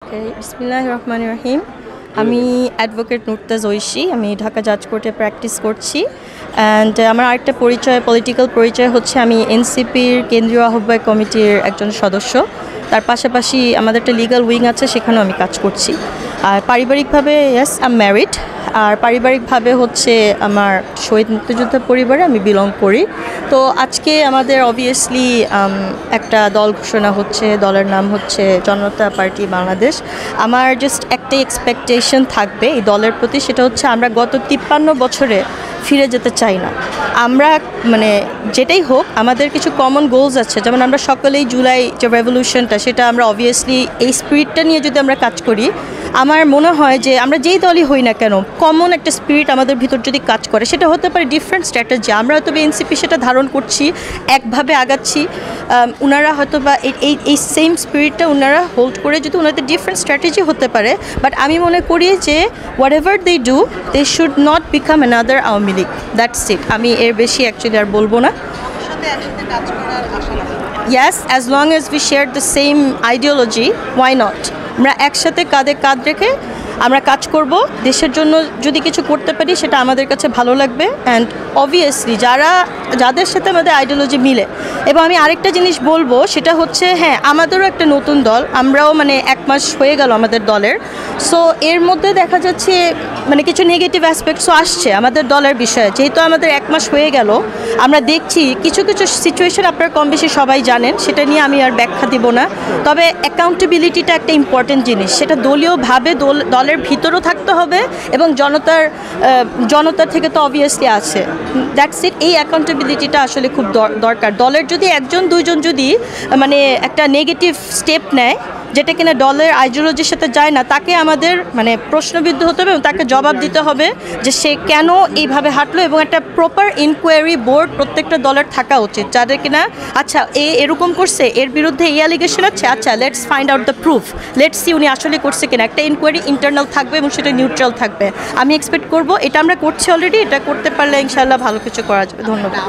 বিসমিল্লাহির রহমানির রহিম। আমি অ্যাডভোকেট নুরতাজ ঐশী, আমি ঢাকা জাজ কোর্টে প্র্যাকটিস করছি। অ্যান্ড আমার আরেকটা পরিচয়, পলিটিক্যাল পরিচয় হচ্ছে আমি এনসিপির কেন্দ্রীয় আহ্বায়ক কমিটির একজন সদস্য। তার পাশাপাশি আমাদের একটা লিগ্যাল উইং আছে, সেখানেও আমি কাজ করছি। আর পারিবারিকভাবে ইয়েস আই এম ম্যারিড। আর পারিবারিকভাবে হচ্ছে আমার শহীদ মুক্তিযোদ্ধা পরিবারে আমি বিলং করি। তো আজকে আমাদের অবভিয়াসলি একটা দল ঘোষণা হচ্ছে, দলের নাম হচ্ছে জনতা পার্টি বাংলাদেশ। আমার জাস্ট একটাই এক্সপেকটেশন থাকবে এই দলের প্রতি, সেটা হচ্ছে আমরা গত 53 বছরে ফিরে যেতে চাই না। আমরা মানে যেটাই হোক, আমাদের কিছু কমন গোলস আছে, যেমন আমরা সকলেই জুলাই যে রেভলিউশনটা, সেটা আমরা অবভিয়াসলি এই স্পিরিটটা নিয়ে যদি আমরা কাজ করি, আমার মনে হয় যে আমরা যেই দলই হই না কেন, কমন একটা স্পিরিট আমাদের ভিতর যদি কাজ করে, সেটা হতে পারে ডিফারেন্ট স্ট্র্যাটেজি। আমরা হয়তো বা এনসিপি সেটা ধারণ করছি, একভাবে আগাচ্ছি, ওনারা হয়তো বা এই সেম স্পিরিটটা ওনারা হোল্ড করে, যদি ওনাদের ডিফারেন্ট স্ট্র্যাটেজি হতে পারে। বাট আমি মনে করি যে whatever they do, they should not become another Awami League. That's it. আমি এর বেশি অ্যাকচুয়ালি আর বলবো না। Yes, as long as we share the same ideology, why not? আমরা একসাথে কাঁধে কাঁধ রেখে আমরা কাজ করব। দেশের জন্য যদি কিছু করতে পারি, সেটা আমাদের কাছে ভালো লাগবে। অ্যান্ড অবভিয়াসলি যাদের সাথে আমাদের আইডিওলজি মিলে। এবং আমি আরেকটা জিনিস বলবো, সেটা হচ্ছে হ্যাঁ, আমাদেরও একটা নতুন দল, আমরাও মানে 1 মাস হয়ে গেল আমাদের দলের। সো এর মধ্যে দেখা যাচ্ছে মানে কিছু নেগেটিভ অ্যাসপেক্টসও আসছে আমাদের দলের বিষয়ে। যেহেতু আমাদের 1 মাস হয়ে গেল, আমরা দেখছি কিছু কিছু সিচুয়েশন আপনারা কম বেশি সবাই জানেন, সেটা নিয়ে আমি আর ব্যাখ্যা দিব না। তবে অ্যাকাউন্টেবিলিটিটা একটা ইম্পর্টেন্ট জিনিস, সেটা দলীয়ভাবে দলের ভিতরেও থাকতে হবে এবং জনতার থেকে তো অবভিয়াসলি আছে। That's it. এই অ্যাকাউন্টেবিলিটিটা আসলে খুব দরকার। দলের যদি 1-2 জন যদি মানে একটা নেগেটিভ স্টেপ নেয়, যেটা কিনা দলের আইডিওলজির সাথে যায় না, তাকে আমাদের মানে প্রশ্নবিদ্ধ হতে হবে এবং তাকে জবাব দিতে হবে যে সে কেন এইভাবে হাঁটলো। এবং একটা প্রপার ইনকোয়ারি বোর্ড প্রত্যেকটা দলের থাকা উচিত, যাদের কিনা আচ্ছা এরকম করছে, এর বিরুদ্ধে এই অ্যালিগেশন আছে, আচ্ছা let's find out the proof, let's see উনি আসলে করছে কিনা। একটা ইনকোয়ারি ইন্টারনাল থাকবে এবং সেটা নিউট্রাল থাকবে। আমি এক্সপেক্ট করব, এটা আমরা করছি অলরেডি, এটা করতে পারলে ইনশাআল্লাহ ভালো কিছু করা যাবে। ধন্যবাদ।